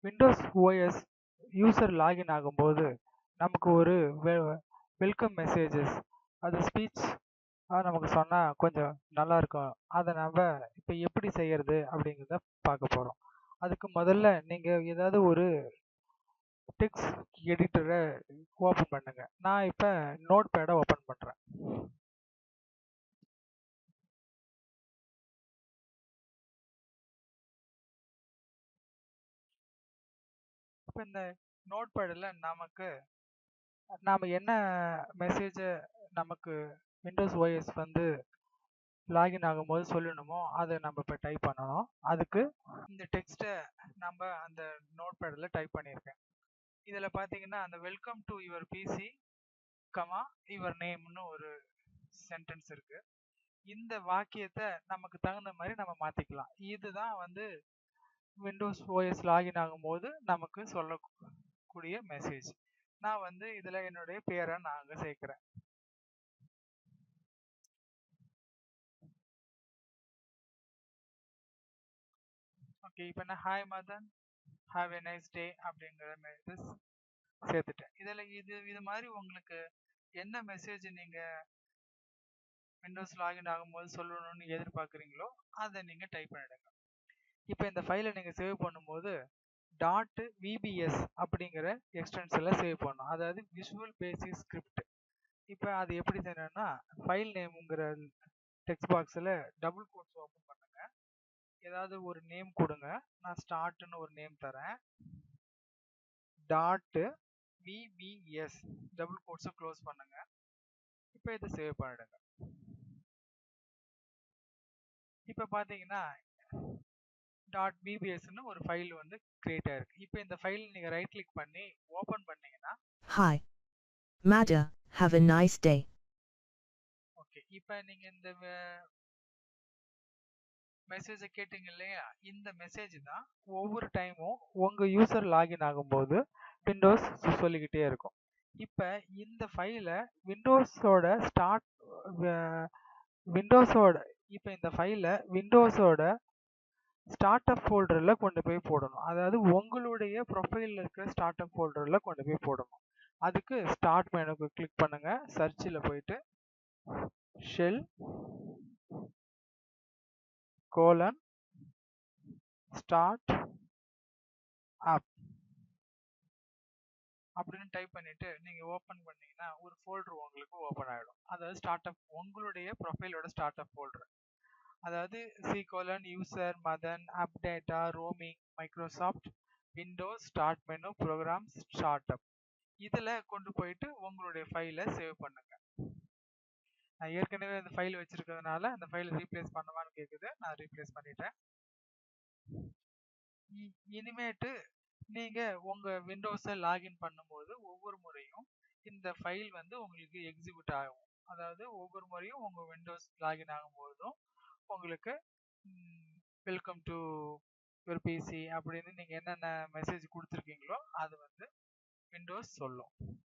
Windows OS user login ஆகும்போது நமக்கு ஒரு வெல்கம் மெசேஜஸ் அது ஸ்பீச் நமக்கு சொன்னால் கொஞ்சம் நல்லா இருக்கும். அதை நம்ம இப்போ எப்படி செய்யறது அப்படிங்கிறத பார்க்க போகிறோம். அதுக்கு முதல்ல நீங்கள் ஏதாவது ஒரு டெக்ஸ்ட் எடிட்டரை ஓப்பன் பண்ணுங்க. நான் இப்போ நோட் பேடை ஓப்பன் பண்ணுறேன். இப்போ இந்த நோட் பேடில் நாம் என்ன மெசேஜை நமக்கு விண்டோஸ் ஓஎஸ் வந்து லாகின் ஆகும்போது சொல்லணுமோ அதை நம்ம இப்போ டைப் பண்ணணும். அதுக்கு இந்த டெக்ஸ்ட்டை நம்ம அந்த நோட் பேடில் டைப் பண்ணியிருக்கேன். இதில் பார்த்தீங்கன்னா அந்த welcome to your PC comma your நேம்னு ஒரு சென்டென்ஸ் இருக்கு. இந்த வாக்கியத்தை நமக்கு தகுந்த மாதிரி நம்ம மாற்றிக்கலாம். இதுதான் வந்து விண்டோஸ் ஓஎஸ் லாகின் ஆகும்போது நமக்கு சொல்லக்கூடிய மெசேஜ். நான் வந்து இதில் என்னுடைய பேரை நான் அங்கே சேர்க்குறேன். ஓகே, இப்போ நான் hi Madan have a nice day அப்படிங்கிற மெசேஜ் சேர்த்துட்டேன். இதில் இது மாதிரி உங்களுக்கு என்ன மெசேஜ் நீங்கள் விண்டோஸ் லாகின் ஆகும்போது சொல்லணும்னு எதிர்பார்க்குறீங்களோ அதை நீங்கள் டைப் பண்ணிடுங்க. இப்போ இந்த ஃபைலை நீங்கள் சேவ் பண்ணும்போது .vbs அப்படிங்கிற எக்ஸ்டென்ஷனில் சேவ் பண்ணணும். அதாவது விஷுவல் பேசிக் ஸ்கிரிப்ட். இப்போ அது எப்படி செய்யணும்னா ஃபைல் நேமுங்கிற டெக்ஸ்ட் பாக்ஸில் டபுள் கோட்ஸ் ஓப்பன் பண்ணுங்க. ஏதாவது ஒரு நேம் கொடுங்க. நான் ஸ்டார்ட்னு ஒரு நேம் தரேன். .vbs டபுள் கோட்ஸை க்ளோஸ் பண்ணுங்க. இப்போ இதை சேவ் பண்ணிடுங்க. இப்போ பார்த்தீங்கன்னா .vbsன்னு ஒரு ஃபைல் வந்து கிரியேட் ஆயிருக்கு. இப்போ இந்த ஃபைல் நீங்க ரைட் கிளிக் பண்ணி ஓபன் பண்ணீங்கன்னா Hi, Madda, have a nice day. Okay, இப்போ நீங்க இந்த மெசேஜை கேட்டீங்க இல்லையா, இந்த மெசேஜ் தான் ஒவ்வொரு டைமும் உங்க யூசர் லாகின் ஆகும்போது விண்டோஸ் சொல்லிக்கிட்டே இருக்கும். இப்போ இந்த ஃபைலை விண்டோஸோட ஸ்டார்ட் அப் ஃபோல்டரில் கொண்டு போய் போடணும். அதாவது உங்களுடைய ப்ரொஃபைலில் இருக்கிற ஸ்டார்ட் அப் ஃபோல்டரில் கொண்டு போய் போடணும். அதுக்கு ஸ்டார்ட் மெனுக்கு கிளிக் பண்ணுங்க. சர்ச்சில் போயிட்டு ஷெல் ஸ்டார்ட் அப் அப்படின்னு டைப் பண்ணிட்டு நீங்க ஓப்பன் பண்ணீங்கன்னா ஒரு ஃபோல்டர் உங்களுக்கு ஓப்பன் ஆகிடும். அதாவது ஸ்டார்ட் அப் உங்களுடைய ப்ரொஃபைலோட ஸ்டார்ட் அப் ஃபோல்டர். அதாவது user Madan AppData roaming Microsoft Windows start menu programs start up இதில் கொண்டு போயிட்டு உங்களுடைய ஃபைலை சேவ் பண்ணுங்க. நான் ஏற்கனவே அந்த ஃபைல் வச்சிருக்கிறதுனால அந்த ஃபைலை ரீப்ளேஸ் பண்ணுவான்னு கேட்குது. நான் ரீப்ளேஸ் பண்ணிட்டேன். இனிமேட்டு நீங்க உங்க விண்டோஸை லாகின் பண்ணும்போது ஒவ்வொரு முறையும் இந்த ஃபைல் வந்து உங்களுக்கு எக்ஸிக்யூட் ஆகும். அதாவது ஒவ்வொரு முறையும் உங்க விண்டோஸ் லாகின் ஆகும்போதும் உங்களுக்கு வெல்கம் டு யுவர் பிசி அப்படின்னு நீங்க என்னென்ன மெசேஜ் கொடுத்துருக்கீங்களோ அது வந்து விண்டோஸ் சொல்லும்.